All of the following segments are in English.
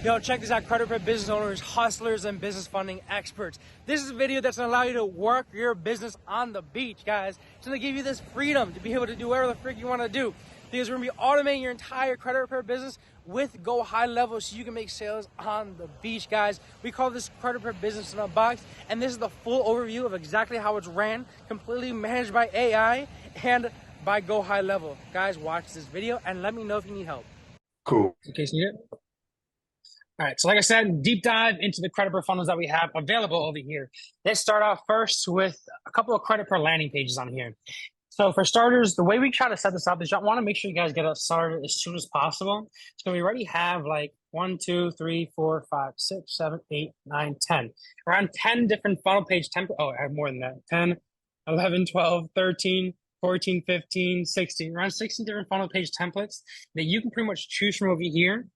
Yo, check this out, credit for business owners, hustlers, and business funding experts. This is a video that's gonna allow you to work your business on the beach, guys. It's gonna give you this freedom to be able to do whatever the frick you wanna do. Because we're gonna be automating your entire credit repair business with GoHighLevel so you can make sales on the beach, guys. We call this credit repair business in a box, and this is the full overview of exactly how it's ran, completely managed by AI and by GoHighLevel. Guys, watch this video and let me know if you need help. Cool. In case you need it. All right, so like I said, deep dive into the credit repair funnels that we have available over here. Let's start off first with a couple of credit repair landing pages on here. So for starters, the way we try to set this up is you want to make sure you guys get us started as soon as possible. So we already have like 1, 2, 3, 4, 5, 6, 7, 8, 9, 10. Around 10 different funnel page templates. Oh, I have more than that. 10, 11, 12, 13, 14, 15, 16. Around 16 different funnel page templates that you can pretty much choose from over here.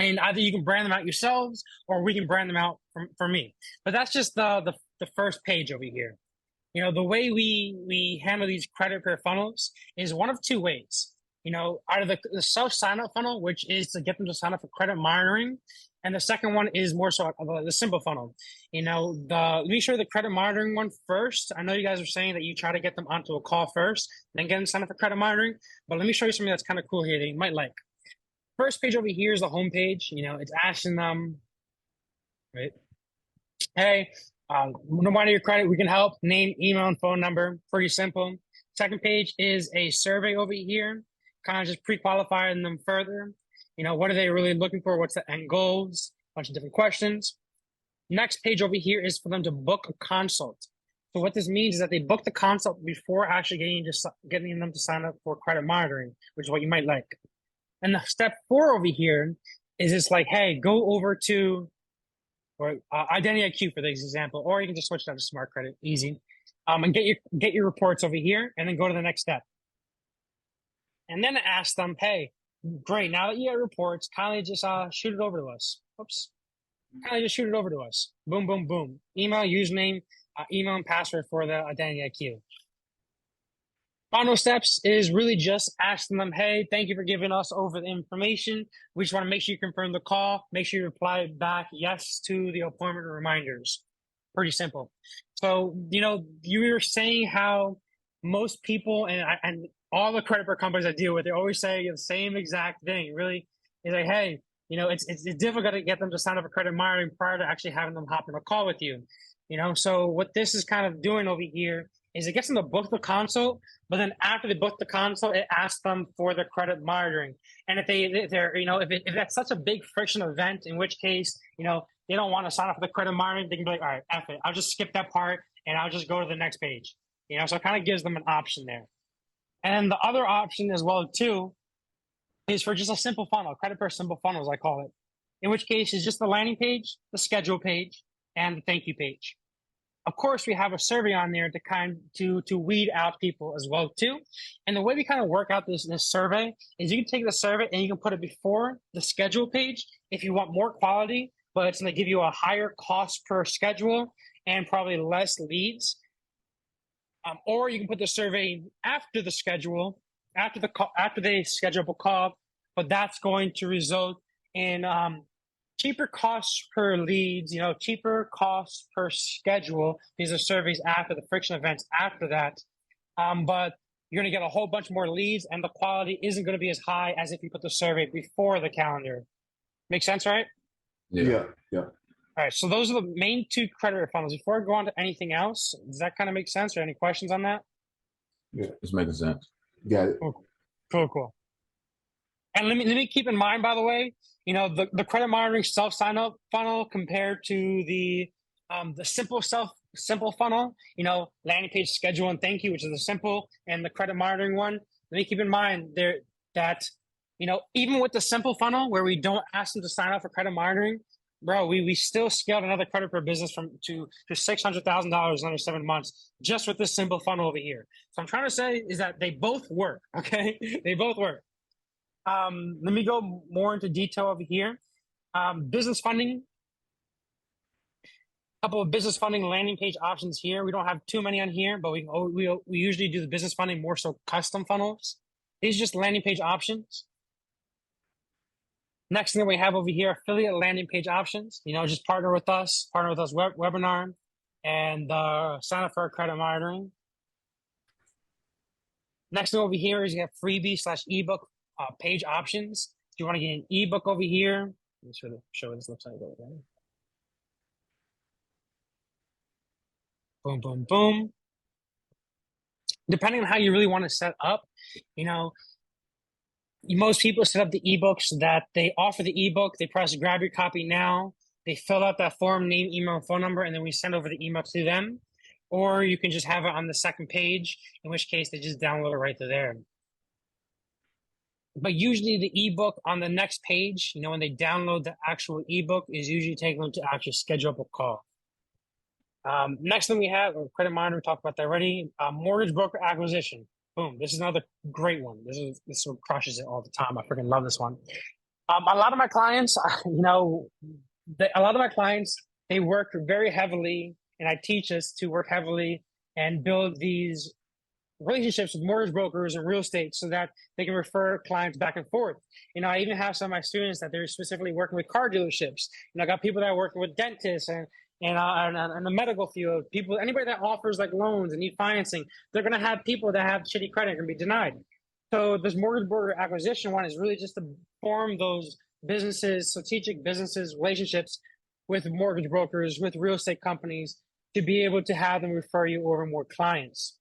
And either you can brand them out yourselves or we can brand them out for me. But that's just the first page over here. You know, the way we handle these credit repair funnels is one of two ways. You know, either the self sign-up funnel, which is to get them to sign up for credit monitoring. And the second one is more so the simple funnel. You know, let me show you the credit monitoring one first. I know you guys are saying that you try to get them onto a call first, then get them signed up for credit monitoring. But let me show you something that's kind of cool here that you might like. First page over here is the home page. You know, it's asking them, right? Hey, no matter your credit, we can help. Name, email, and phone number. Pretty simple. Second page is a survey over here, kind of just pre-qualifying them further. You know, what are they really looking for? What's the end goals? A bunch of different questions. Next page over here is for them to book a consult. So what this means is that they book the consult before actually getting them to sign up for credit monitoring, which is what you might like. And the step 4 over here is just like, hey, go over to Identity IQ for this example, or you can just switch that to Smart Credit, easy. And get your reports over here, and then go to the next step. And then ask them, hey, great, now that you get reports, kindly just shoot it over to us. Oops. Kindly just shoot it over to us. Boom, boom, boom. Email, username, email, and password for the Identity IQ. Final steps is really just asking them, hey, thank you for giving us over the information. We just want to make sure you confirm the call. Make sure you reply back yes to the appointment reminders. Pretty simple. So, you know, you were saying how most people and all the credit repair companies I deal with, they always say the same exact thing. Really, it's like, hey, you know, it's difficult to get them to sign up for credit monitoring prior to actually having them hop on a call with you. You know, so what this is kind of doing over here is it gets them to book the consult, but then after they book the consult, it asks them for the credit monitoring. And if they're, you know, if that's such a big friction event, in which case, you know, they don't want to sign up for the credit monitoring, they can be like, all right, F it. I'll just skip that part and I'll just go to the next page. You know, so it kind of gives them an option there. And the other option as well, too, is for just a simple funnel, credit repair simple funnels, I call it. In which case is just the landing page, the schedule page, and the thank you page. Of course, we have a survey on there to weed out people as well too. And the way we kind of work out this survey is you can take the survey and you can put it before the schedule page if you want more quality, but it's going to give you a higher cost per schedule and probably less leads. Or you can put the survey after the schedule, after they schedule a call, but that's going to result in cheaper costs per leads, you know, cheaper costs per schedule. These are surveys after the friction events after that. But you're going to get a whole bunch more leads and the quality isn't going to be as high as if you put the survey before the calendar. Make sense, right? Yeah. All right. So those are the main 2 credit repair funnels. Before I go on to anything else, does that kind of make sense or any questions on that? Yeah. It's making sense. Got it. Cool. And let me keep in mind, by the way, you know, the credit monitoring self sign up funnel compared to the simple funnel, you know, landing page, schedule, and thank you, which is the simple, and the credit monitoring one. Let me keep in mind there that, you know, even with the simple funnel where we don't ask them to sign up for credit monitoring, bro, we still scaled another credit repair business to $600,000 in under 7 months just with this simple funnel over here. So I'm trying to say is that they both work. Okay, they both work. Let me go more into detail over here. Business funding. A couple of business funding landing page options here. We don't have too many on here, but we usually do the business funding more so custom funnels. These are just landing page options. Next thing we have over here, affiliate landing page options. Just partner with us webinar, and sign up for our credit monitoring. Next thing over here is you have freebie/ebook page options. If you want to get an ebook over here, let me show what this looks like over there. Boom, boom, boom. Depending on how you really want to set up, most people set up the ebooks that they offer the ebook. They press grab your copy now. They fill out that form, name, email, phone number, and then we send over the email to them. Or you can just have it on the second page, in which case they just download it right to there. But usually the ebook on the next page, when they download the actual ebook, is usually taking them to actually schedule up a call. Next thing we have, credit monitor, we talked about that already. Mortgage broker acquisition. Boom. This is another great one. This one crushes it all the time. I freaking love this one. A lot of my clients, they work very heavily, and I teach us to work heavily and build these relationships with mortgage brokers and real estate so that they can refer clients back and forth. I even have some of my students that they're specifically working with car dealerships. I got people that are working with dentists and the medical field, anybody that offers like loans and need financing, they're going to have people that have shitty credit and be denied. So this mortgage broker acquisition one is really just to form those businesses, strategic businesses, relationships with mortgage brokers, with real estate companies, to be able to have them refer you over more clients.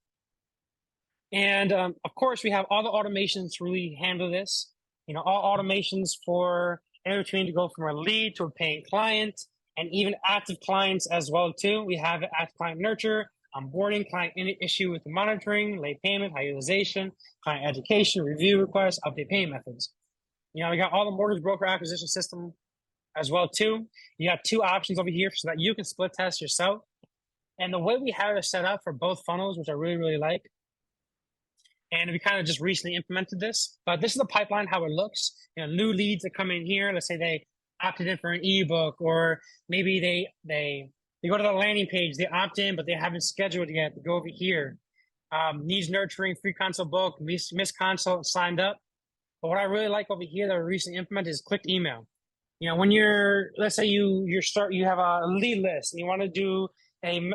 And of course, we have all the automations to really handle this. All automations for in between to go from a lead to a paying client, and even active clients as well too. We have active client nurture, onboarding, client issue with the monitoring, late payment, high utilization, client education, review requests, update payment methods. We got all the mortgage broker acquisition system as well too. You have two options over here so that you can split test yourself. And the way we have it set up for both funnels, which I really, really like, and we kind of just recently implemented this, but this is the pipeline, how it looks. New leads that come in here, let's say they opted in for an ebook, or maybe they go to the landing page, they opt in, but they haven't scheduled yet. They go over here. Needs nurturing, free consult book, miss consult, signed up. But what I really like over here that we recently implemented is clicked email. When let's say you have a lead list and you want to do a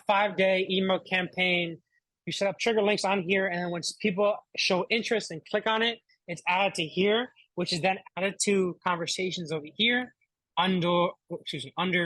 5-day email campaign. You set up trigger links on here, and then once people show interest and click on it, it's added to here, which is then added to conversations over here under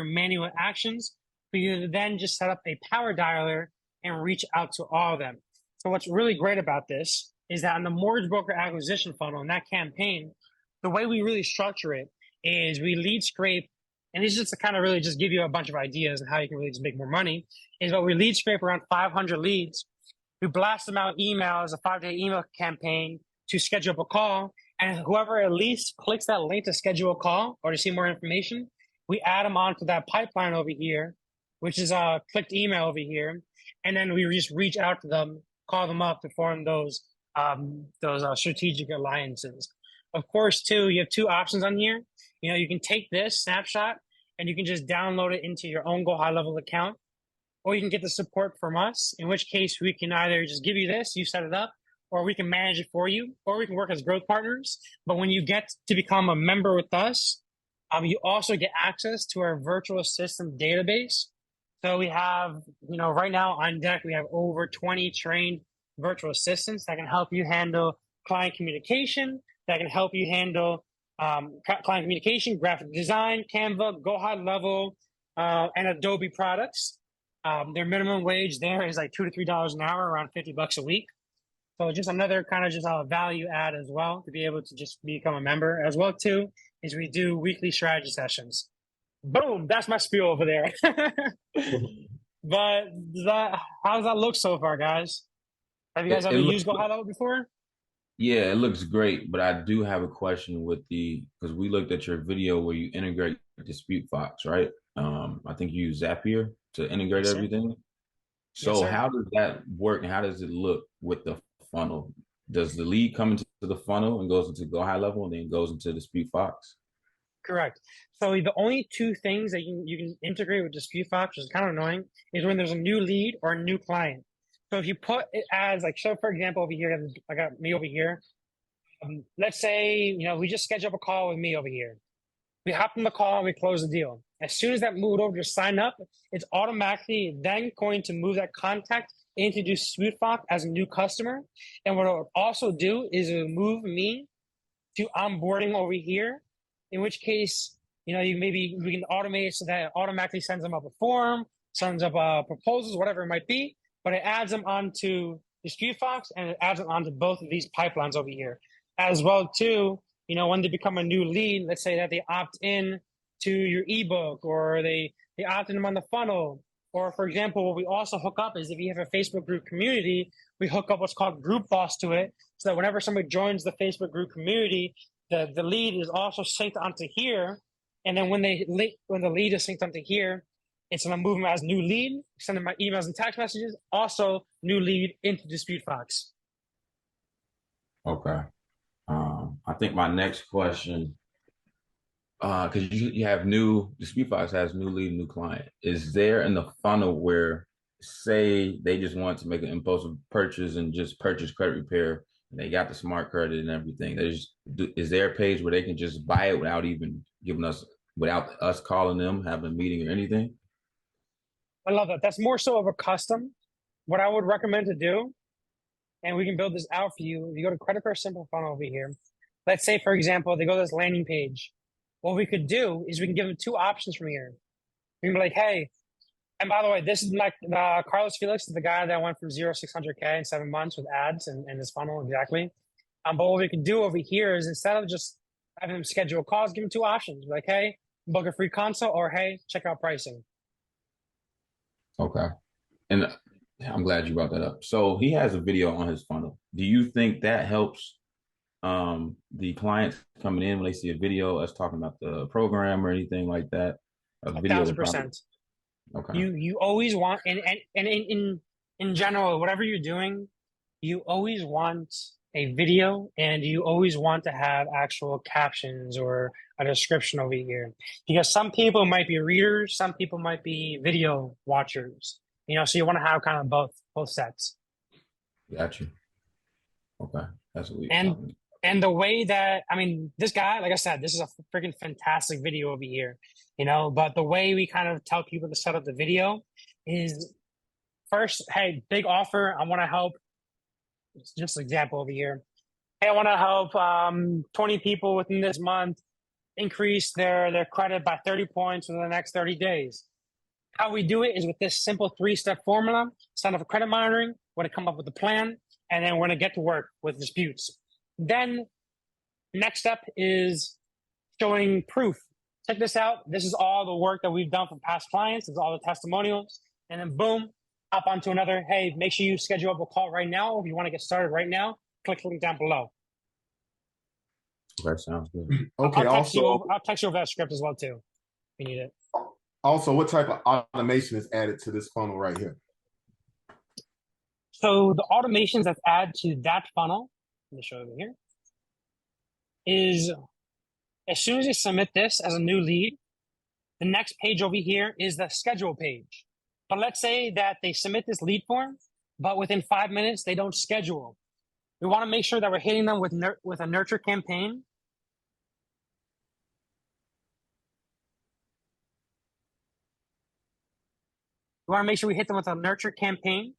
manual actions for you to then just set up a power dialer and reach out to all of them. So what's really great about this is that in the mortgage broker acquisition funnel, in that campaign, the way we really structure it is we lead scrape, and this is just to kind of really just give you a bunch of ideas on how you can really just make more money, is what we lead scrape around 500 leads. We blast them out emails, a 5-day email campaign to schedule up a call. And whoever at least clicks that link to schedule a call or to see more information, we add them onto that pipeline over here, which is a clicked email over here. And then we just reach out to them, call them up to form those strategic alliances. Of course, too, you have two options on here. You can take this snapshot and you can just download it into your own GoHighLevel account, or you can get the support from us, in which case we can either just give you this, you set it up, or we can manage it for you, or we can work as growth partners. But when you get to become a member with us, you also get access to our virtual assistant database. So we have, right now on deck, we have over 20 trained virtual assistants that can help you handle client communication, that can help you handle client communication, graphic design, Canva, GoHighLevel, and Adobe products. Their minimum wage there is like $2 to $3 an hour, around $50 a week. So just another kind of just a value add as well to be able to just become a member as well too, is we do weekly strategy sessions. Boom, that's my spiel over there. But how does that look so far, guys? Have you guys ever used GoHighLevel before? Yeah, it looks great, but I do have a question because we looked at your video where you integrate Dispute Fox, right? I think you use Zapier to integrate Yes, everything. Yes, So sir. how does that work and how does it look with the funnel? Does the lead come into the funnel and goes into GoHighLevel and then goes into Dispute Fox? Correct. So the only two things that you can integrate with Dispute Fox, which is kind of annoying, is when there's a new lead or a new client. So if you put it as so for example over here, I got me over here. Let's say, we just schedule up a call with me over here. We hop on the call and we close the deal. As soon as that moved over to sign up, it's automatically then going to move that contact into DisputFox as a new customer. And what it will also do is it will move me to onboarding over here, in which case, we can automate it so that it automatically sends them up a form, sends up proposals, whatever it might be, but it adds them onto DisputFox and it adds them onto both of these pipelines over here. As well, too, when they become a new lead, let's say that they opt in to your ebook or they opt in on the funnel. Or, for example, what we also hook up is if you have a Facebook group community, we hook up what's called Group Boss to it, so that whenever somebody joins the Facebook group community, the lead is also synced onto here. And then when the lead is synced onto here, it's going to move them as new lead, send them my emails and text messages, also new lead into DisputFox. Okay. I think my next question, because you have DisputFox has new lead, new client. Is there in the funnel where, say, they just want to make an impulsive purchase and just purchase credit repair, and they got the smart credit and everything? Is there a page where they can just buy it without us calling them, having a meeting or anything? I love that. That's more so of a custom. What I would recommend to do, and we can build this out for you. If you go to Credit Repair Simple Funnel over here, let's say, for example, they go to this landing page. What we could do is we can give them two options from here. We can be like, hey, and by the way, this is like Carlos Felix is the guy that went from 0 to 600K in 7 months with ads and this funnel exactly. But what we can do over here is instead of just having them schedule calls, give them two options. Like, hey, book a free consult, or hey, check out pricing. Okay. And I'm glad you brought that up. So he has a video on his funnel. Do you think that helps the clients coming in when they see a video, us talking about the program or anything like that? A video 1,000%. Okay. You always want, and in general, whatever you're doing, you always want a video, and you always want to have actual captions or a description over here, because some people might be readers, some people might be video watchers. So you want to have kind of both sets. Got you. Okay, that's what we. And the way that, this guy, like I said, this is a freaking fantastic video over here, but the way we kind of tell people to set up the video is first, hey, big offer. I want to help. Just an example over here. Hey, I want to help 20 people within this month increase their credit by 30 points within the next 30 days. How we do it is with this simple 3-step formula. Sign up for credit monitoring. We're going to come up with a plan, and then we're going to get to work with disputes. Then next step is showing proof. Check this out. This is all the work that we've done for past clients. It's all the testimonials. And then boom, hop onto another. Hey, make sure you schedule up a call right now. If you want to get started right now, click the link down below. That sounds good. Okay. I'll text you over that script as well too, if you need it. Also, what type of automation is added to this funnel right here? So the automations that's added to that funnel, let me show you over here, is as soon as you submit this as a new lead, the next page over here is the schedule page. But let's say that they submit this lead form, but within 5 minutes, they don't schedule. We want to make sure that we're hitting them with a nurture campaign. We want to make sure we hit them with a nurture campaign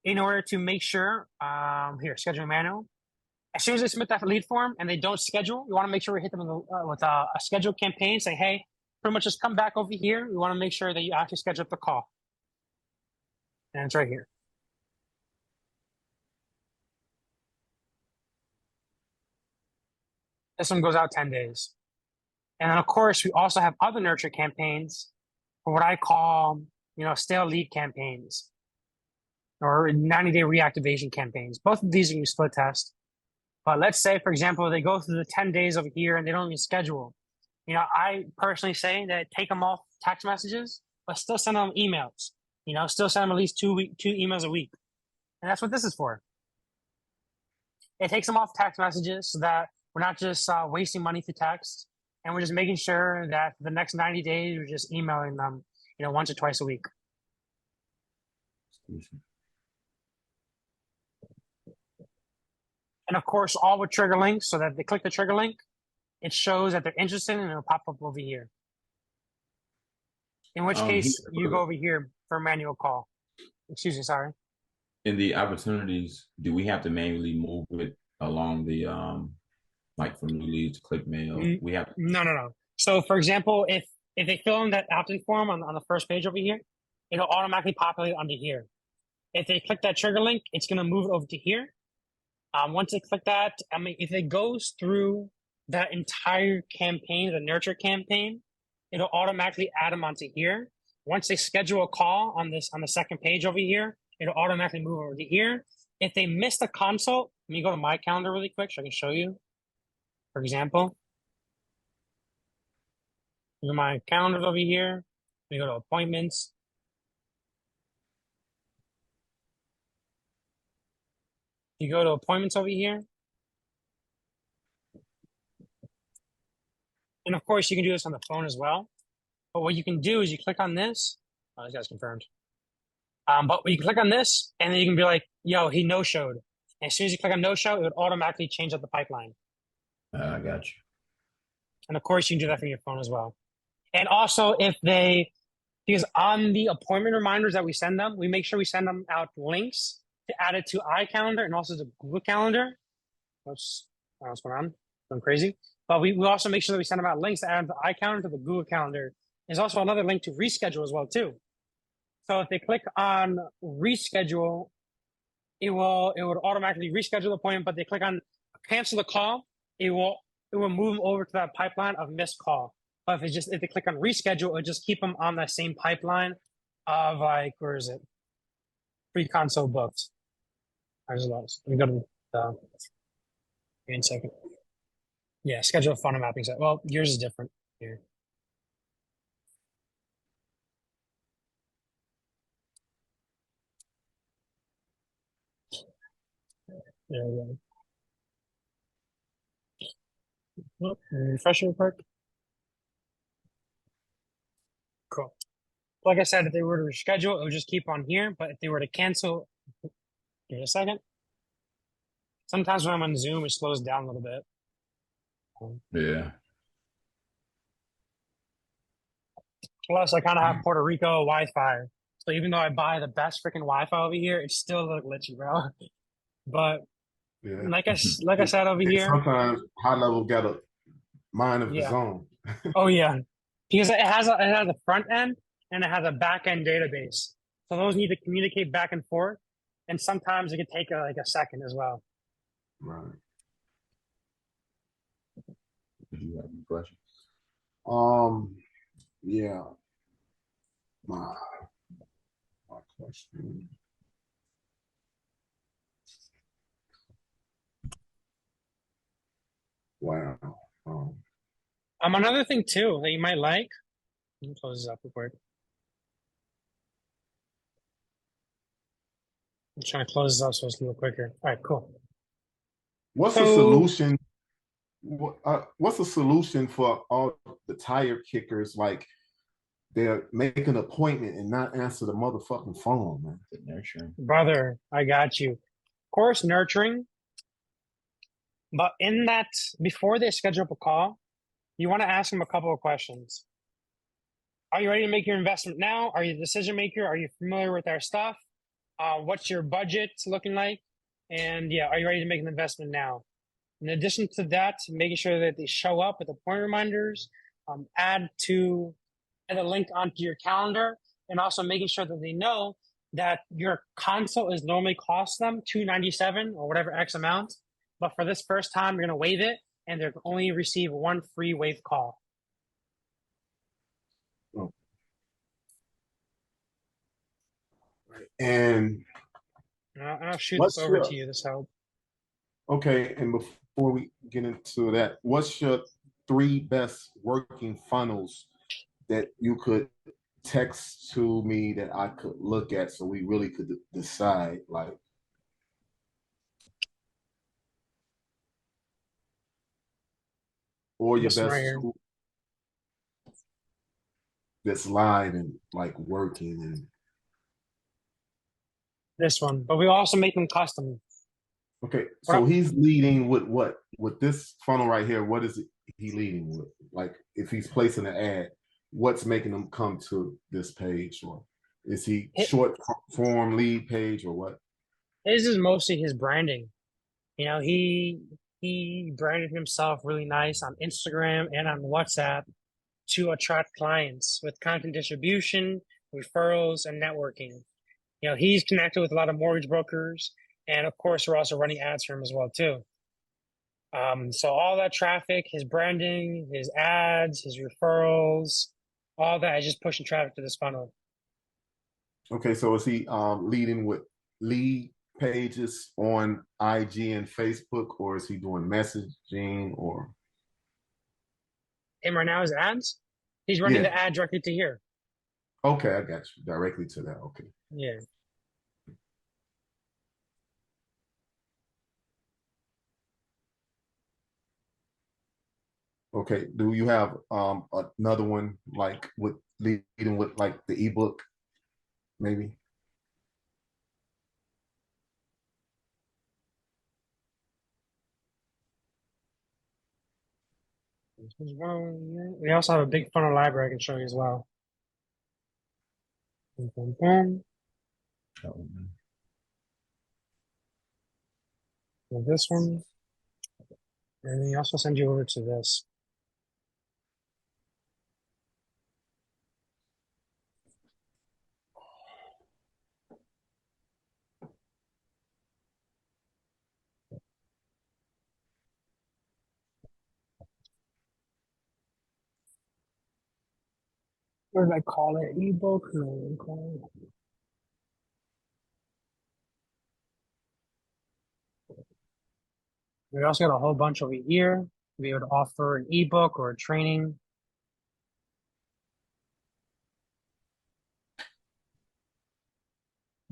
in order to make sure, here, schedule manual. As soon as they submit that lead form and they don't schedule, we want to make sure we hit them with a schedule campaign. Say, hey, pretty much just come back over here. We want to make sure that you actually schedule up the call. And it's right here. This one goes out 10 days. And then, of course, we also have other nurture campaigns for what I call, stale lead campaigns or 90-day reactivation campaigns. Both of these are you split test. But let's say, for example, they go through the 10 days over here and they don't even schedule. I personally say that take them off text messages, but still send them emails. Still send them at least two emails a week. And that's what this is for. It takes them off text messages so that we're not just wasting money through text, and we're just making sure that the next 90 days we're just emailing them, once or twice a week. And of course, all with trigger links, so that they click the trigger link, it shows that they're interested and it'll pop up over here. In which He, case, you go over here for manual call. Excuse me, sorry. in the opportunities, do we have to manually move it along the like from new leads to click mail? We have No. So for example, if they fill in that opt-in form on the first page over here, it'll automatically populate under here. If they click that trigger link, it's going to move it over to here. Once they click that, I mean, if it goes through that entire campaign, the nurture campaign, it'll automatically add them onto here. Once they schedule a call on the second page over here, it'll automatically move over to here. If they missed a consult, let me go to my calendar really quick so I can show you. For example, my calendar's over here. We go to appointments. You go to appointments over here. And of course, you can do this on the phone as well. But what you can do is you click on this. Oh, this guy's confirmed. But you click on this, and then you can be like, yo, he no-showed. And as soon as you click on no-show, it would automatically change up the pipeline. I got you. And of course, you can do that from your phone as well. And also, because on the appointment reminders that we send them, we make sure we send them out links to add it to iCalendar and also to Google Calendar. What's going on? Going crazy. But we also make sure that we send them out links to add to iCalendar to the Google Calendar. There's also another link to reschedule as well, too. So if they click on reschedule, it would automatically reschedule the appointment, but they click on cancel the call, it will move them over to that pipeline of missed call. But if they click on reschedule, it'll just keep them on that same pipeline of like, where is it? Free console booked. I just lost. Let me go to the wait a second. Yeah, schedule funnel mapping set. Well, yours is different here. There we go. Refresh real quick. Cool. Like I said, if they were to reschedule, it would just keep on here. But if they were to cancel, give me a second. Sometimes when I'm on Zoom, it slows down a little bit. Yeah. Plus, I kind of have Puerto Rico Wi-Fi. So even though I buy the best freaking Wi-Fi over here, it's still a little glitchy, bro. But Yeah. like I said over here, sometimes high level got a mind of his yeah. own. Oh yeah, because it has a front end and it has a back end database. So those need to communicate back and forth, and sometimes it could take like a second as well. Right. Do you have any questions? Yeah. My question. Wow. Another thing too that you might like. Let me close this up real quick. I'm trying to close this up so it's a little quicker. All right, cool. What's the solution? What's the solution for all the tire kickers? Like they're making an appointment and not answer the motherfucking phone, man. Nurturing. Brother, I got you. Of course, nurturing. But in that, before they schedule up a call, you want to ask them a couple of questions. Are you ready to make your investment now? Are you the decision maker? Are you familiar with our stuff? What's your budget looking like? And yeah, are you ready to make an investment now? In addition to that, making sure that they show up with appointment reminders, add a link onto your calendar, and also making sure that they know that your consult is normally cost them $297 or whatever X amount. But for this first time, you're going to waive it, and they're only receive one free waive call. Oh. And I'll shoot this over to you. This help. Okay, and before we get into that, what's your 3 best working funnels that you could text to me that I could look at so we really could decide, like, or your This one best right here. tool that's live and like working? And This one, but we also make them custom. Okay, What so he's leading with what? With this funnel right here, what is he leading with? Like if he's placing an ad, what's making them come to this page? Or is he I, short form lead page or what? his is mostly his branding. You know, he branded himself really nice on Instagram and on WhatsApp to attract clients with content distribution, referrals, and networking. You know, he's connected with a lot of mortgage brokers, and of course, we're also running ads for him as well too. So all that traffic, his branding, his ads, his referrals, all that is just pushing traffic to this funnel. Okay, so is he leading with lead pages on IG and Facebook, or is he doing messaging or Him right now is ads. He's running yeah? the ad directly to here. Okay, I got you. Directly to that. Okay. Yeah. Okay. Do you have another one like with leading with like the ebook, maybe? We also have a big funnel library I can show you as well. Boom, boom, boom. And this one, and then also send you over to this. What did I call it? Ebook? No, call it. We also got a whole bunch over here to be able to offer an ebook or a training.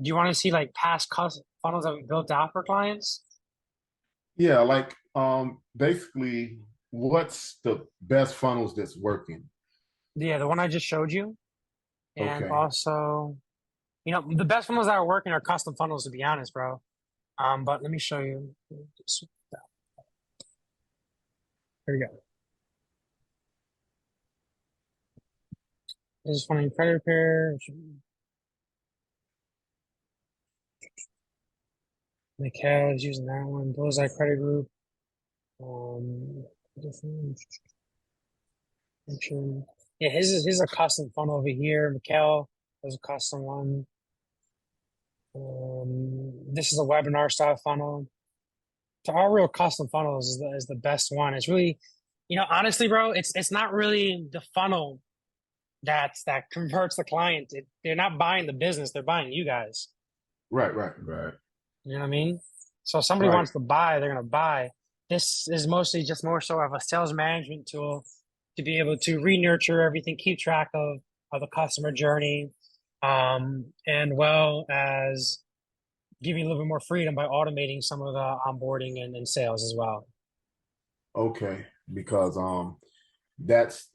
Do you want to see like past funnels that we built out for clients? Yeah, like basically what's the best funnels that's working? Yeah, the one I just showed you. And Okay. also, you know, the best funnels that are working are custom funnels, to be honest, bro. But let me show you. Here we go. This is funding credit repair. Mikhail is using that one. Bullseye Credit Group. Different. Yeah, his is a custom funnel over here. Mikhail has a custom one. This is a webinar style funnel. So our real custom funnels is the best one. It's really, you know, honestly, bro, it's not really the funnel that converts the client. They're not buying the business; they're buying you guys. Right, right, Right. You know what I mean? So if somebody right. wants to buy, they're gonna buy. This is mostly just more so of a sales management tool to be able to re-nurture everything, keep track of the customer journey, and well as giving a little bit more freedom by automating some of the onboarding and sales as well. Okay. Because that's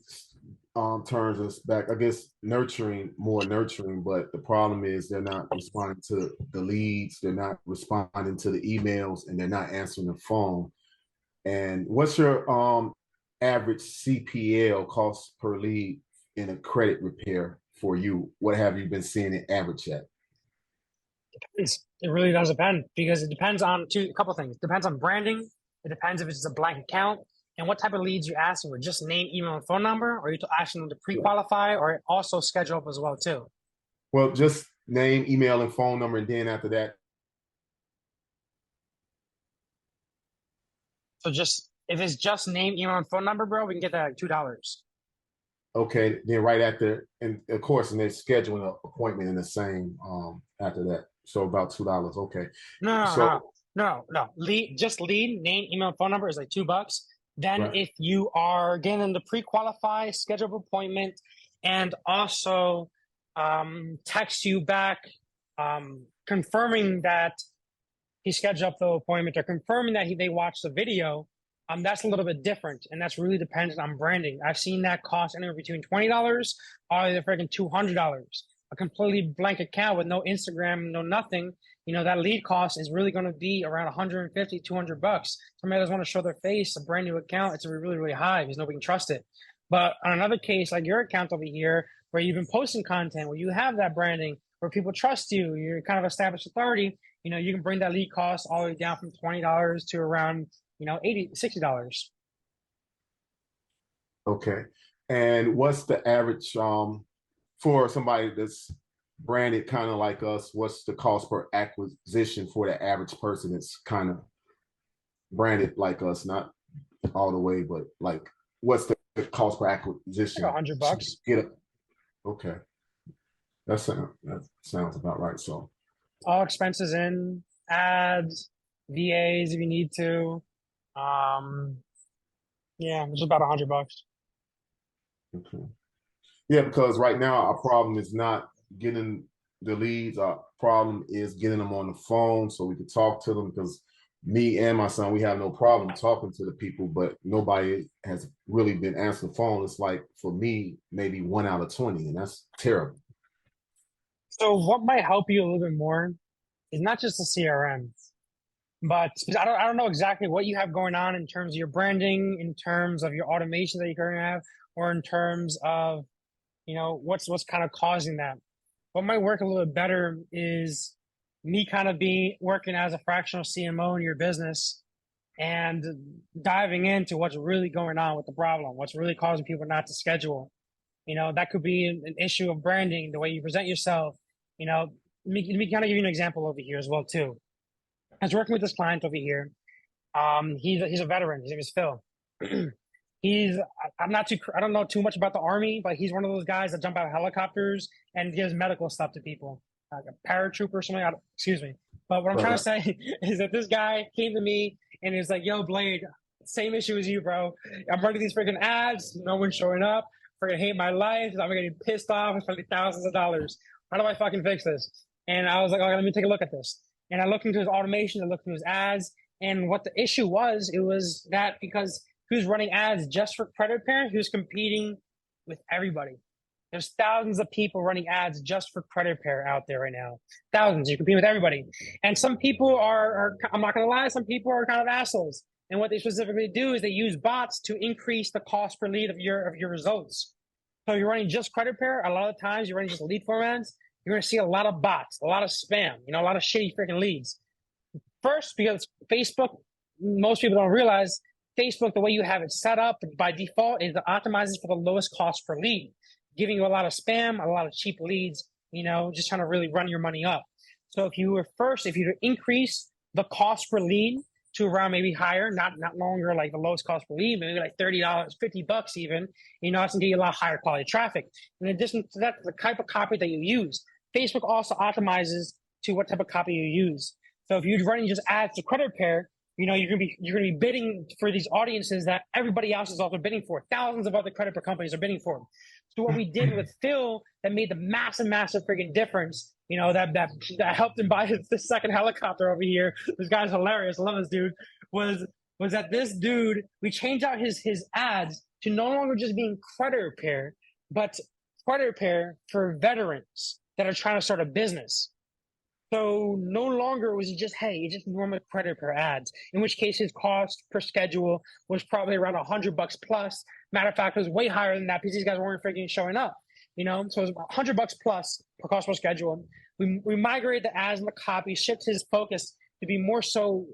turns us back, I guess, more nurturing, but the problem is they're not responding to the leads, they're not responding to the emails, and they're not answering the phone. And what's your average CPL cost per lead in a credit repair for you? What have you been seeing it average at? It really does depend because it depends on a couple things. It depends on branding. It depends if it's a blank account and what type of leads you're asking for. Just name, email, and phone number, or you're asking them to pre-qualify, or also schedule up as well too. Well, just name, email, and phone number, and then after that. So just if it's just name, email, and phone number, bro, we can get that at $2. Okay, then right after, and of course, and they're scheduling an appointment in the same after that. So about $2. Okay. No, no, So no, no, no. Just lead, name, email, phone number is like $2. Then right. if you are getting them to pre-qualify, schedule appointment, and also text you back confirming that he scheduled up the appointment or confirming that they watched the video, that's a little bit different, and that's really dependent on branding. I've seen that cost anywhere between $20 all the way to freaking $200. A completely blank account with no Instagram, no nothing, that lead cost is really going to be around 150, 200 bucks. Somebody doesn't want to show their face, a brand new account, it's really, really high because nobody can trust it. But on another case, like your account over here, where you've been posting content, where you have that branding, where people trust you, you're kind of established authority, you can bring that lead cost all the way down from $20 to around, $80, $60. Okay. And what's the average for somebody that's branded kind of like us? What's the cost per acquisition for the average person that's kind of branded like us? Not all the way, but like what's the cost per Like acquisition to $100. get it? Okay. That sounds about right. So All expenses in, ads, VAs if you need to. Yeah, it's about $100. okay. Yeah, because right now our problem is not getting the leads. Our problem is getting them on the phone so we can talk to them. Because me and my son, we have no problem talking to the people, but nobody has really been answering the phone. It's like for me, maybe 1 out of 20, and that's terrible. So what might help you a little bit more is not just the CRM, but I don't know exactly what you have going on in terms of your branding, in terms of your automation that you currently have, or in terms of what's kind of causing that. What might work a little bit better is me kind of being working as a fractional CMO in your business and diving into what's really going on with the problem, what's really causing people not to schedule. That could be an issue of branding, the way you present yourself. Let me kind of give you an example over here as well too. I was working with this client over here. He's a veteran. His name is Phil. he's I don't know too much about the Army, but he's one of those guys that jump out of helicopters and gives medical stuff to people, like a paratrooper or something. Excuse me. But what I'm trying to say is that this guy came to me and he's like, "Yo, Blade, same issue as you, bro. I'm running these freaking ads. No one's showing up. Freaking hate my life. I'm getting pissed off. It's spending thousands of dollars. How do I fucking fix this?" And I was like, "Okay, let me take a look at this." And I looked into his automation. I looked into his ads. And what the issue was, it was that because he was running ads just for credit repair, he was competing with everybody. There's thousands of people running ads just for credit repair out there right now. Thousands. You're competing with everybody. And some people are I'm not going to lie, some people are kind of assholes. And what they specifically do is they use bots to increase the cost per lead of your results. So you're running just credit repair. A lot of times you're running just lead form ads. You're going to see a lot of bots, a lot of spam, a lot of shitty freaking leads. First, because Facebook, most people don't realize Facebook, the way you have it set up by default is it optimizes for the lowest cost per lead, giving you a lot of spam, a lot of cheap leads, just trying to really run your money up. So if you increase the cost per lead to around maybe higher, not longer like the lowest cost per lead, maybe like $30, $50 even, that's gonna get you a lot higher quality traffic. In addition to that, the type of copy that you use. Facebook also optimizes to what type of copy you use. So if you're running just ads to credit repair, you're gonna be bidding for these audiences that everybody else is also bidding for. Thousands of other credit repair companies are bidding for. So what we did with Phil that made the massive freaking difference, that helped him buy the second helicopter over here. This guy's hilarious. I love this dude. Was that this dude? We changed out his ads to no longer just being credit repair, but credit repair for veterans that are trying to start a business. So no longer was it just, hey, it's just normal credit repair ads, in which case his cost per schedule was probably around $100 plus. Matter of fact, it was way higher than that because these guys weren't freaking showing up, So it was $100 plus per cost per schedule. We migrated the ads and the copy, shift his focus to be more so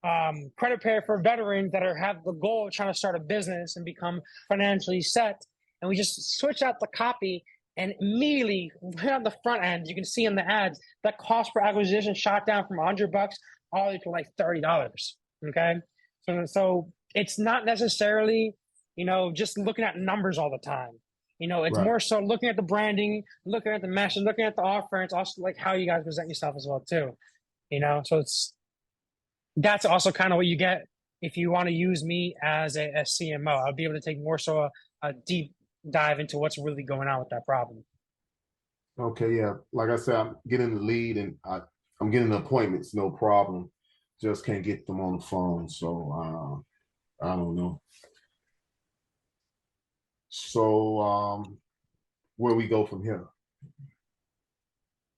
credit repair for veterans that have the goal of trying to start a business and become financially set. And we just switched out the copy. And immediately, right on the front end, you can see in the ads that cost per acquisition shot down from $100 all the way to like $30. Okay, so it's not necessarily just looking at numbers all the time. It's right. more so looking at the branding, looking at the message, looking at the offer. It's also like how you guys present yourself as well too. So that's also kind of what you get if you want to use me as a CMO. I'll be able to take more so a deep dive into what's really going on with that problem. Okay, yeah. Like I said, I'm getting the lead and I'm getting the appointments, no problem. Just can't get them on the phone. So I don't know. So where we go from here?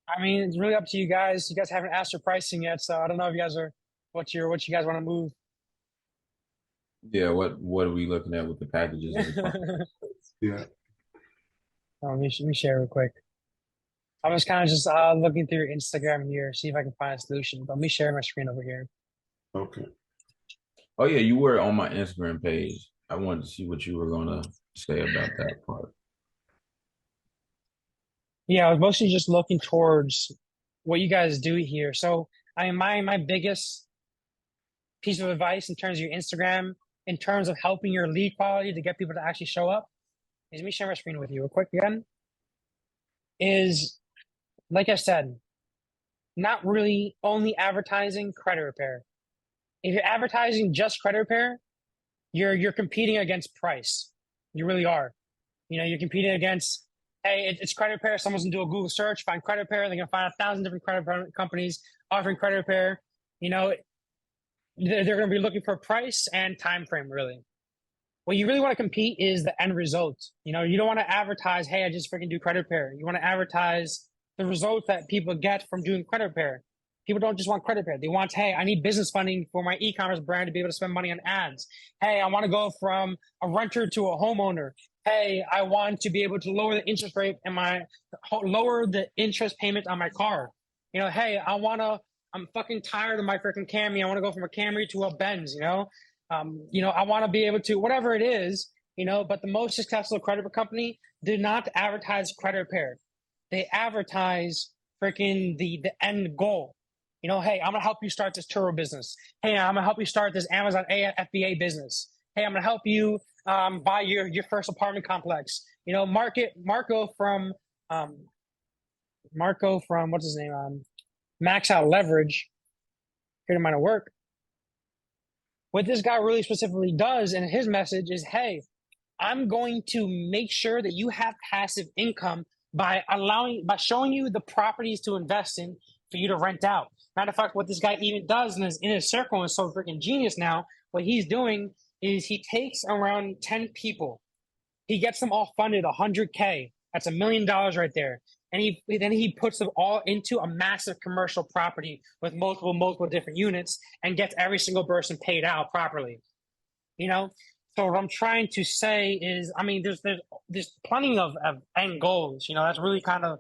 I mean, it's really up to you guys. You guys haven't asked your pricing yet, so I don't know if you guys are what you guys want to move. Yeah, what are we looking at with the packages and the price? Yeah. Let me share real quick. I was kind of just looking through your Instagram here, see if I can find a solution. But let me share my screen over here. Okay. Oh yeah, you were on my Instagram page. I wanted to see what you were gonna say about that part. Yeah, I was mostly just looking towards what you guys do here. So, I mean, my biggest piece of advice in terms of your Instagram, in terms of helping your lead quality to get people to actually show up, is me share my screen with you real quick again. Is like I said, not really only advertising credit repair. If you're advertising just credit repair, you're competing against price. You really are. You know, you're competing against, hey, it's credit repair. Someone's gonna do a Google search, find credit repair. They're gonna find 1,000 different credit repair companies offering credit repair. You know, they're gonna be looking for price and time frame. Really, what you really want to compete is the end result. You know, you don't want to advertise, hey, I just freaking do credit repair. You want to advertise the results that people get from doing credit repair. People don't just want credit repair. They want, hey, I need business funding for my e-commerce brand to be able to spend money on ads. Hey, I want to go from a renter to a homeowner. Hey, I want to be able to lower the interest rate and lower the interest payment on my car. You know, hey, I'm fucking tired of my freaking Camry. I want to go from a Camry to a Benz, I want to be able to, whatever it is, but the most successful credit company did not advertise credit repair. They advertise freaking the end goal. Hey, I'm going to help you start this Turo business. Hey, I'm going to help you start this Amazon FBA business. Hey, I'm going to help you buy your first apartment complex. Marco from what's his name? Max Out Leverage. Here to mine work. What this guy really specifically does in his message is, hey, I'm going to make sure that you have passive income by showing you the properties to invest in for you to rent out. Matter of fact, what this guy even does in his circle is so freaking genius now. What he's doing is he takes around 10 people. He gets them all funded $100K. That's $1 million right there. And he puts them all into a massive commercial property with multiple different units and gets every single person paid out properly. So what I'm trying to say is, I mean, there's plenty of end goals. That's really kind of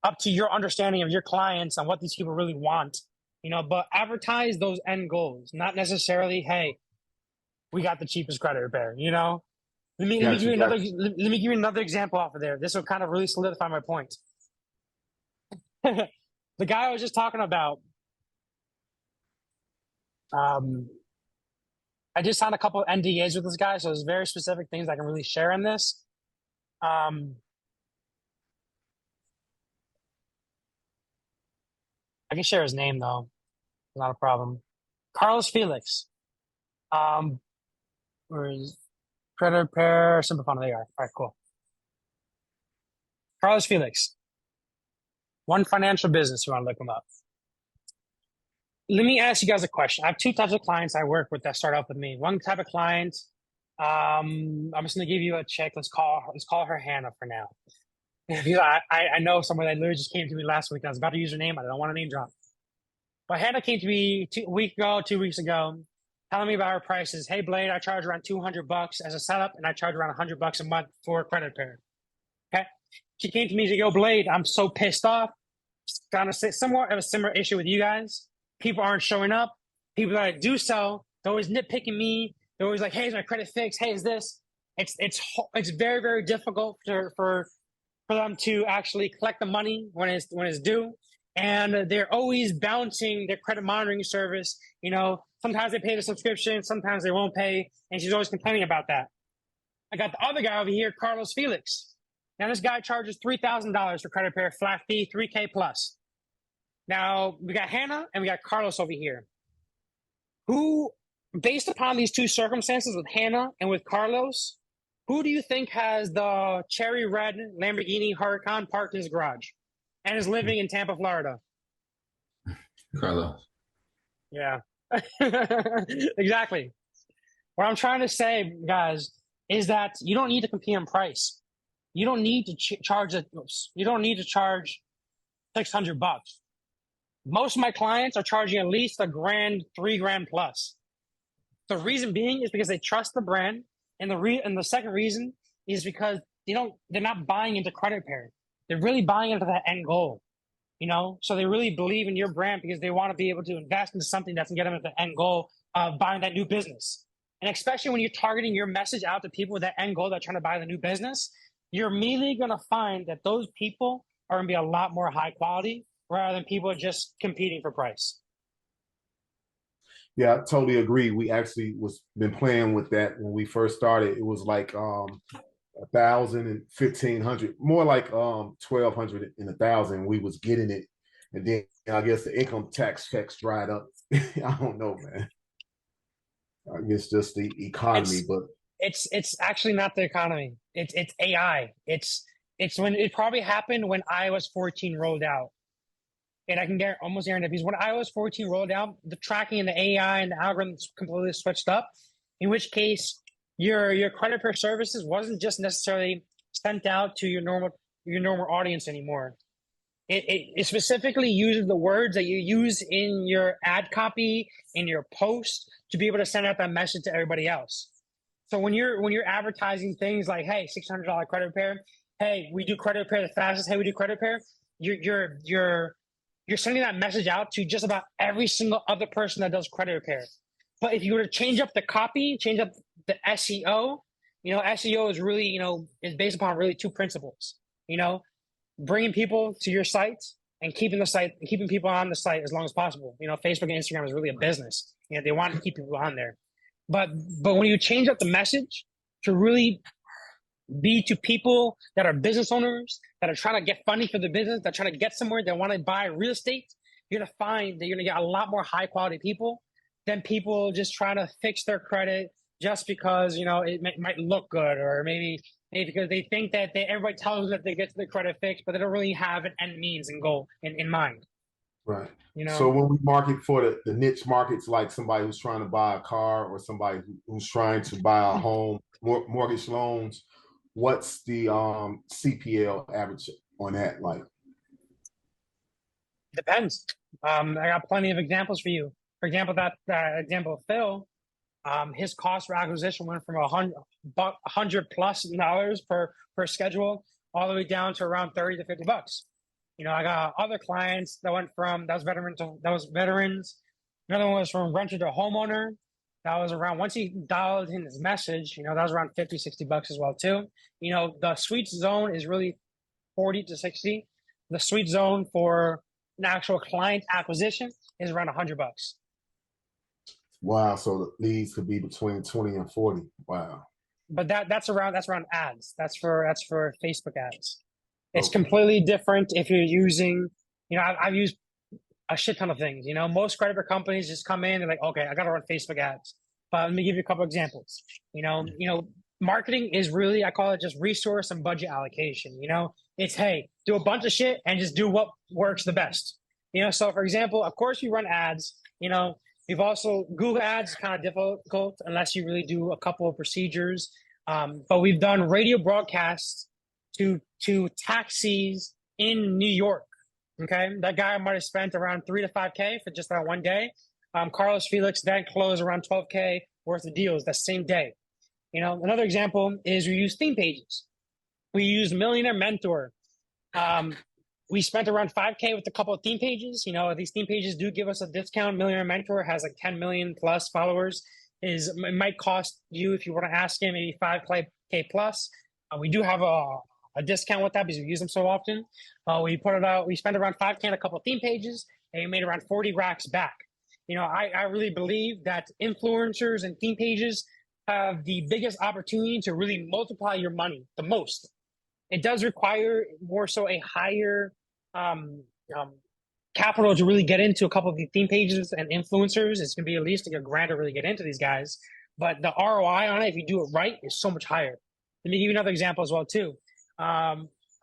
up to your understanding of your clients and what these people really want. But advertise those end goals, not necessarily, hey, we got the cheapest credit repair. Let me give you another example off of there. This will kind of really solidify my point. The guy I was just talking about, I just signed a couple of NDAs with this guy, so there's very specific things I can really share in this. I can share his name though, not a problem. Carlos Felix. Where is credit repair? Simple fund. There you are. All right, cool. Carlos Felix. One financial business. You want to look him up. Let me ask you guys a question. I have two types of clients I work with that start off with me. One type of client, I'm just going to give you a check. Let's call her Hannah for now. I know someone that literally just came to me last week. I was about to use her name. I don't want to name drop. But Hannah came to me 2 weeks ago, telling me about her prices. Hey, Blade, I charge around $200 as a setup, and I charge around $100 a month for credit repair. Okay. She came to me and said, yo, Blade, I'm so pissed off. It's kind of somewhat of a similar issue with you guys. People aren't showing up. People that do so, they're always nitpicking me. They're always like, hey, is my credit fixed? Hey, is this? It's very, very difficult for them to actually collect the money when it's due. And they're always bouncing their credit monitoring service. Sometimes they pay the subscription, sometimes they won't pay. And she's always complaining about that. I got the other guy over here, Carlos Felix. Now, this guy charges $3,000 for credit repair, flat fee, 3K plus. Now, we got Hannah and we got Carlos over here. Who, based upon these two circumstances with Hannah and with Carlos, who do you think has the cherry red Lamborghini Huracan parked in his garage and is living in Tampa, Florida? Carlos. Yeah, exactly. What I'm trying to say, guys, is that you don't need to compete on price. you don't need to charge you don't need to charge $600. Most of my clients are charging at least $1,000, $3,000 plus. The reason being is because they trust the brand, and the second reason is because they're not buying into credit repair. They're really buying into that end goal. So they really believe in your brand because they want to be able to invest into something that's going to get them at the end goal of buying that new business. And especially when you're targeting your message out to people with that end goal that are trying to buy the new business, you're immediately going to find that those people are going to be a lot more high quality rather than people just competing for price. Yeah, I totally agree. We actually been playing with that when we first started. It was like 1,000 and 1,500, more like 1,200 and 1,000. We was getting it, and then I guess the income tax checks dried up. I don't know, man. I guess just the economy, but it's actually not the economy. It's AI. It's when it probably happened when iOS 14 rolled out. And I can almost guarantee because when iOS 14 rolled out, the tracking and the AI and the algorithms completely switched up. In which case, your credit repair services wasn't just necessarily sent out to your normal audience anymore. It specifically uses the words that you use in your ad copy, in your post, to be able to send out that message to everybody else. So when you're advertising things like, hey, $600 credit repair, hey, we do credit repair the fastest, hey, we do credit repair, you're sending that message out to just about every single other person that does credit repair. But if you were to change up the copy, change up the SEO, SEO is really, is based upon really two principles, bringing people to your site and keeping people on the site as long as possible. Facebook and Instagram is really a business. They want to keep people on there. But when you change up the message to really be to people that are business owners, that are trying to get funding for the business, that are trying to get somewhere, that want to buy real estate, you're going to find that you're going to get a lot more high quality people than people just trying to fix their credit just because, it might look good, or maybe because they think that everybody tells them that they get to the credit fix, but they don't really have an end means and goal in mind. Right. So when we market for the niche markets, like somebody who's trying to buy a car or somebody who's trying to buy a home, mortgage loans, what's the CPL average on that like? Depends. I got plenty of examples for you. For example, that example of Phil, his cost for acquisition went from $100+ per schedule all the way down to around $30 to $50. I got other clients that went from that was veterans. Another one was from renter to homeowner. That was around, once he dialed in his message, that was around $50-$60 as well too. The sweet zone is really 40 to 60. The sweet zone for an actual client acquisition is around $100. Wow. So the leads could be between 20 and 40. Wow. But that's around ads. That's for Facebook ads. It's completely different if you're using, I've used a shit ton of things. Most credit repair companies just come in and like, okay, I got to run Facebook ads. But let me give you a couple examples. Marketing is really, I call it just resource and budget allocation. It's, hey, do a bunch of shit and just do what works the best. So for example, of course you run ads. We've also, Google ads is kind of difficult unless you really do a couple of procedures. But we've done radio broadcasts to taxis in New York. Okay, that guy might have spent around $3 to $5K for just that one day. Carlos Felix then closed around $12K worth of deals that same day. Another example is we use theme pages. We use Millionaire Mentor. We spent around $5K with a couple of theme pages. These theme pages do give us a discount. Millionaire Mentor has like 10 million plus followers. It might cost you, if you want to ask him, maybe $5K plus. We do have a discount with that because we use them so often. We put it out. We spent around $5K on a couple of theme pages, and we made around 40 racks back. I really believe that influencers and theme pages have the biggest opportunity to really multiply your money the most. It does require more so a higher capital to really get into a couple of the theme pages and influencers. It's going to be at least like $1,000 to really get into these guys. But the ROI on it, if you do it right, is so much higher. Let me give you another example as well too. I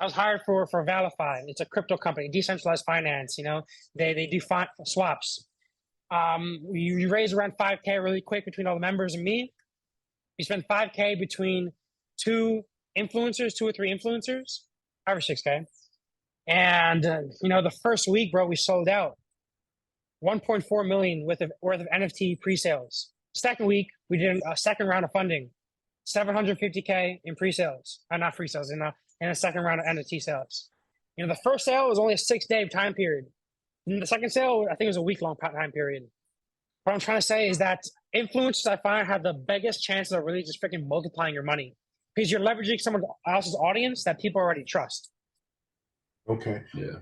was hired for Valify. It's a crypto company, decentralized finance. They do swaps. You raise around $5K really quick between all the members and me. We spend $5K between 2 influencers, 2 or 3 influencers, 5 or 6K. And the first week, bro, we sold out 1.4 million worth of NFT pre-sales. Second week, we did a second round of funding, 750K in pre-sales, not pre-sales, in a second round of NFT sales. The first sale was only a 6-day time period. And the second sale, I think it was a week-long time period. What I'm trying to say is that influencers, I find, have the biggest chances of really just freaking multiplying your money because you're leveraging someone else's audience that people already trust. Okay. Yeah.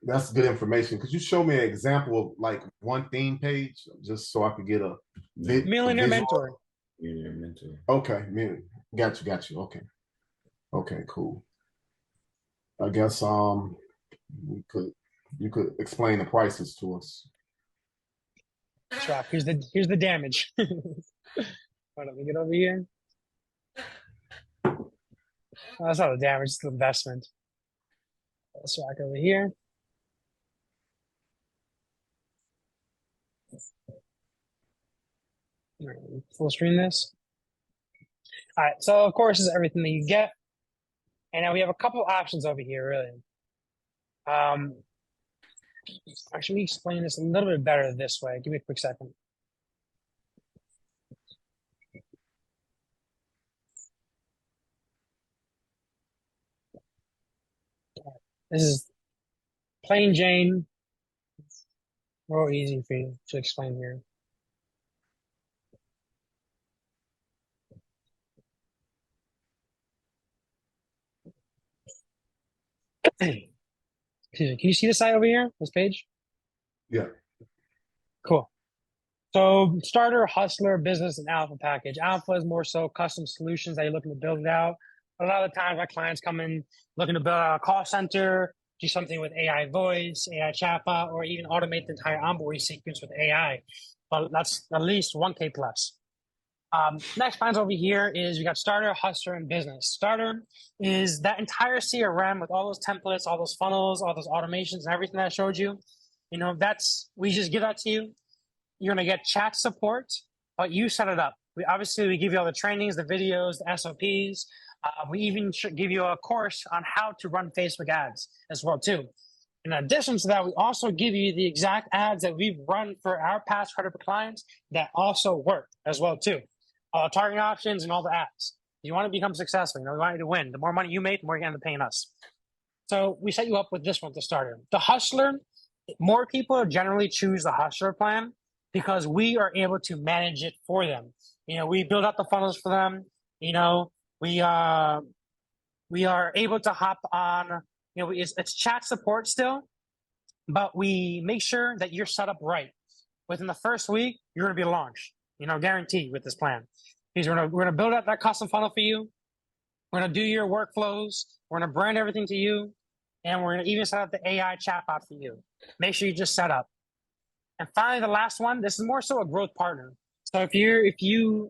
That's good information. Could you show me an example of like one theme page just so I could get a Millionaire Mentor. Millionaire Mentor. Okay, got you. Okay, cool. I guess you could explain the prices to us. Swap. Here's the damage. Hold on, let me get over here. Oh, that's not the damage, it's the investment. Let's swap over here. All right, full screen this. All right, so of course, this is everything that you get. And now we have a couple options over here, really. Actually, let me explain this a little bit better this way. Give me a quick second. This is plain Jane, real easy for you to explain here. Excuse me, can you see the site over here, this page? Yeah. Cool. So starter, hustler, business, and alpha package. Alpha is more so custom solutions that you're looking to build it out. A lot of the times our clients come in looking to build out a call center, do something with AI voice, AI chatbot, or even automate the entire onboarding sequence with AI. But that's at least 1K plus. Next plans over here is we got starter, hustler, and business. Starter is that entire CRM with all those templates, all those funnels, all those automations, and everything that I showed you. We just give that to you. You're going to get chat support, but you set it up. We give you all the trainings, the videos, the SOPs. We even should give you a course on how to run Facebook ads as well too. In addition to that, we also give you the exact ads that we've run for our past credit clients that also work as well too. Targeting options and all the ads. You want to become successful. We want you to win. The more money you make, the more you're going to pay us. So we set you up with this one to start. The hustler, more people generally choose the hustler plan because we are able to manage it for them. We build up the funnels for them. We are able to hop on. It's chat support still, but we make sure that you're set up right. Within the first week, you're going to be launched. Guaranteed with this plan. Because we're gonna build out that custom funnel for you. We're gonna do your workflows. We're gonna brand everything to you, and we're gonna even set up the AI chatbot for you. Make sure you just set up. And finally, the last one. This is more so a growth partner. So if you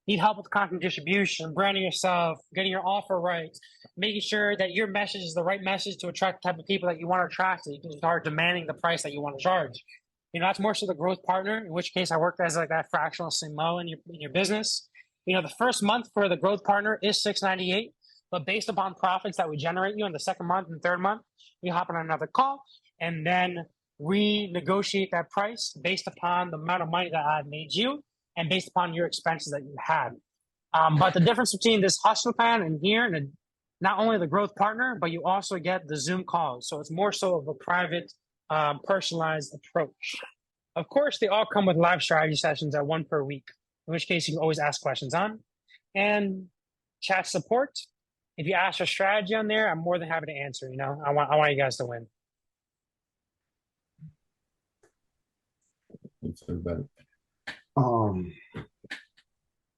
need help with content distribution, branding yourself, getting your offer right, making sure that your message is the right message to attract the type of people that you want to attract, so you can start demanding the price that you want to charge. That's more so the growth partner, in which case I work as like that fractional CMO in your business. The first month for the growth partner is $698, but based upon profits that we generate you in the second month and third month, we hop on another call and then renegotiate that price based upon the amount of money that I've made you and based upon your expenses that you had. But the difference between this hustle plan and here, and not only the growth partner, but you also get the Zoom calls. So it's more so of a private personalized approach. Of course, they all come with live strategy sessions at 1 per week, in which case you can always ask questions on. And chat support. If you ask for strategy on there, I'm more than happy to answer. I want you guys to win.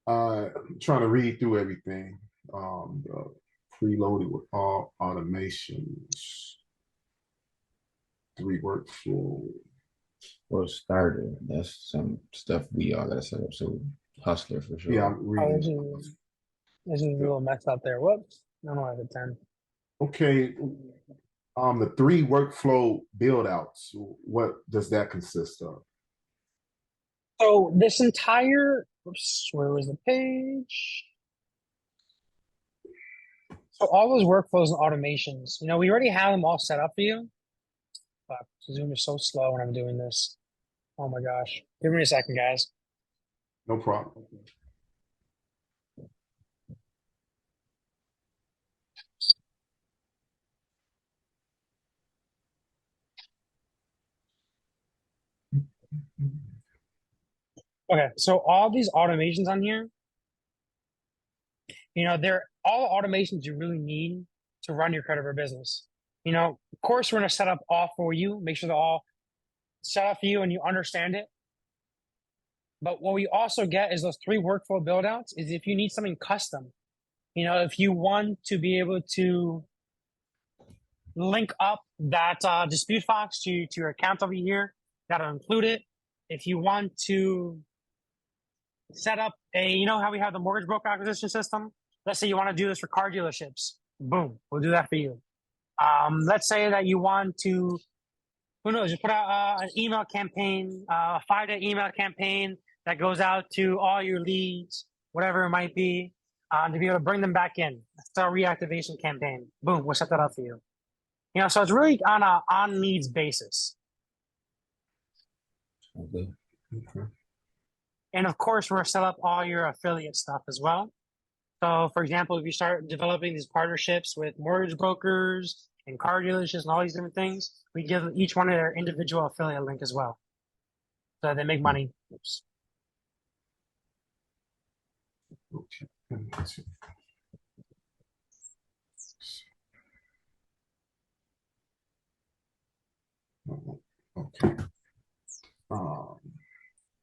I'm trying to read through everything. Preloaded with all automations. 3 workflow. Well, starter. That's some stuff we all gotta set up. So hustler for sure. Yeah, I'm reading. This is a little messed up there. Whoops. I don't have a 10. Okay. The 3 workflow build outs, what does that consist of? So this entire, where was the page? So all those workflows and automations, we already have them all set up for you. But Zoom is so slow when I'm doing this. Oh my gosh. Give me a second, guys. No problem. Okay, so all these automations on here, they're all automations you really need to run your credit bureau business. Of course, we're going to set up all for you, make sure they're all set up for you and you understand it. But what we also get is those 3 workflow build outs is if you need something custom, if you want to be able to link up that dispute fox to your account over here, that'll include it. If you want to set up how we have the mortgage broker acquisition system, let's say you want to do this for car dealerships, boom, we'll do that for you. Let's say that you want to, who knows, you put out an email campaign, a 5-day email campaign that goes out to all your leads, whatever it might be, to be able to bring them back in. Start a reactivation campaign. Boom, we'll set that up for you. So it's really on a on needs basis. Okay. And of course, we're set up all your affiliate stuff as well. So, for example, if you start developing these partnerships with mortgage brokers and car dealerships and all these different things, we give each one of their individual affiliate link as well, so that they make money. Oops. Okay. Okay.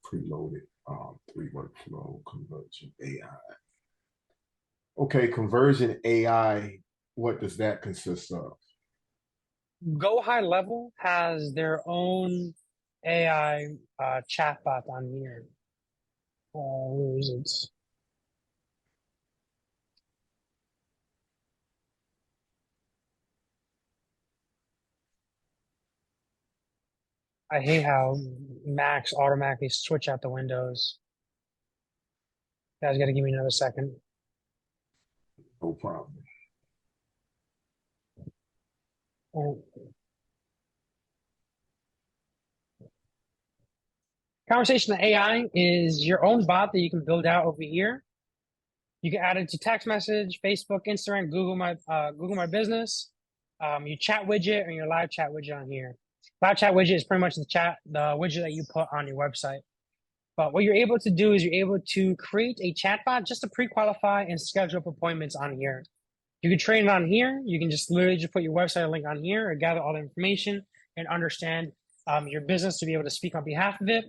Preloaded 3 workflow conversion AI. Okay, conversion AI, what does that consist of? GoHighLevel has their own AI chatbot on here. Where is it? I hate how Macs automatically switch out the windows. You guys got to give me another second. No problem. Oh. Conversation AI is your own bot that you can build out over here. You can add it to text message, Facebook, Instagram, Google My Business, your chat widget, and your live chat widget on here. Live chat widget is pretty much the widget that you put on your website. But what you're able to do is you're able to create a chatbot just to pre-qualify and schedule up appointments on here. You can train it on here. You can just literally just put your website link on here or gather all the information and understand your business to be able to speak on behalf of it.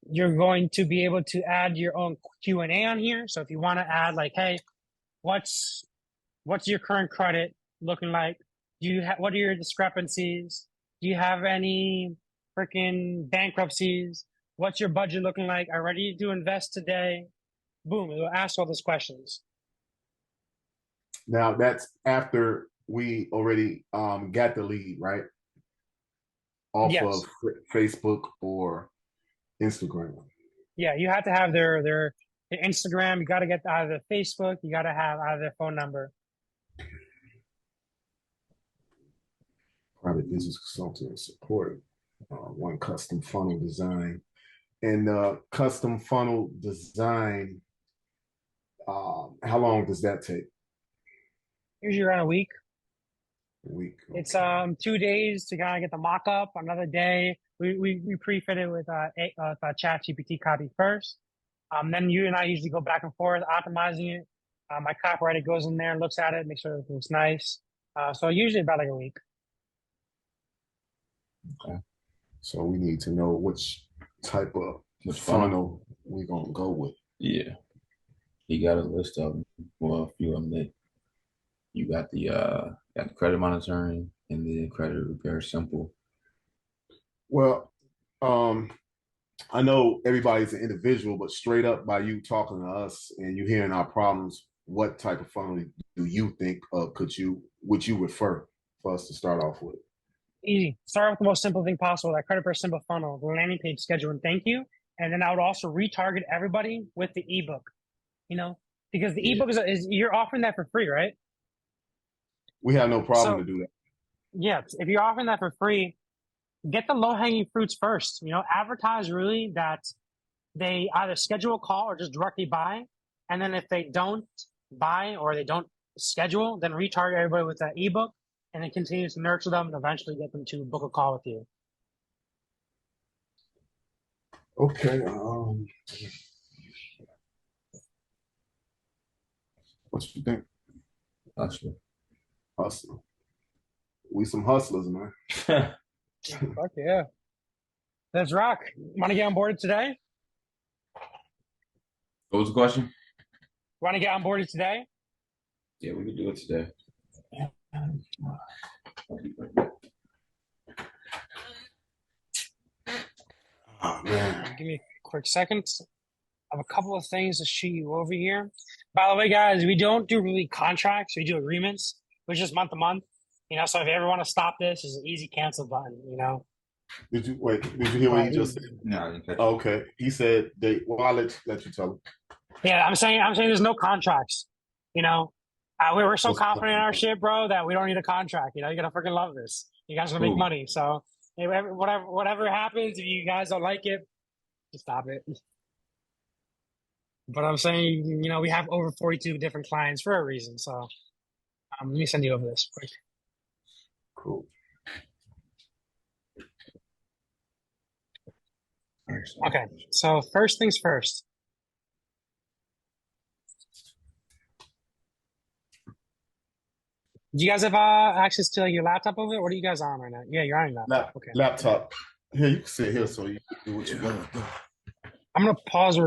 You're going to be able to add your own Q&A on here. So if you want to add like, hey, what's your current credit looking like? What are your discrepancies? Do you have any freaking bankruptcies? What's your budget looking like? Are you ready to invest today? Boom, it will ask all those questions. Now that's after we already got the lead, right? Off Yes. of Facebook or Instagram. Yeah, you have to have their Instagram. You got to get either Facebook. You got to have either their phone number. Private business consultant and support. One custom funnel design. And custom funnel design, how long does that take? Usually around a week. A week. Okay. It's 2 days to kind of get the mock up. Another day, we pre-fit it with Chat GPT copy first. Then you and I usually go back and forth optimizing it. My copywriter goes in there and looks at it, makes sure it looks nice. So usually about like a week. Okay. So we need to know which type of funnel we're gonna go with. Yeah, he got a list of them. Well, a few of them that you got the credit monitoring and the credit repair simple. Well, I know everybody's an individual, but straight up by you talking to us and you hearing our problems, what type of funnel do you think would you refer for us to start off with? Easy. Start with the most simple thing possible, that credit repair simple funnel, the landing page schedule, and thank you. And then I would also retarget everybody with the ebook, because the ebook is you're offering that for free, right? We have no problem So to do that. yeah, if you're offering that for free, get the low hanging fruits first. Advertise really that they either schedule a call or just directly buy. And then if they don't buy or they don't schedule, then retarget everybody with that ebook and then continue to nurture them and eventually get them to book a call with you. Okay. What you think? Hustler. Hustler. We some hustlers, man. Fuck yeah. Let's rock. Want to get on board today? What was the question? Want to get on board today? Yeah, we could do it today. Oh man. Give me a quick second. I have a couple of things to shoot you over here. By the way, guys, we don't do really contracts. We do agreements, which is month to month. So if you ever want to stop this, there's an easy cancel button. Did you hear what he just said? No, I didn't catch it. Okay. He said well, I'll let you tell him. Yeah, I'm saying there's no contracts. We're so confident in our shit, bro, that we don't need a contract. You gotta freaking love this. You guys are gonna make money. So whatever happens, if you guys don't like it, just stop it. But I'm saying, we have over 42 different clients for a reason. So let me send you over this quick. Cool. Okay, so first things first. Do you guys have access to your laptop over there? What are you guys on right now? Yeah, you're on your laptop. Okay. Laptop. Here, you can sit here so you can do what you want. I'm gonna pause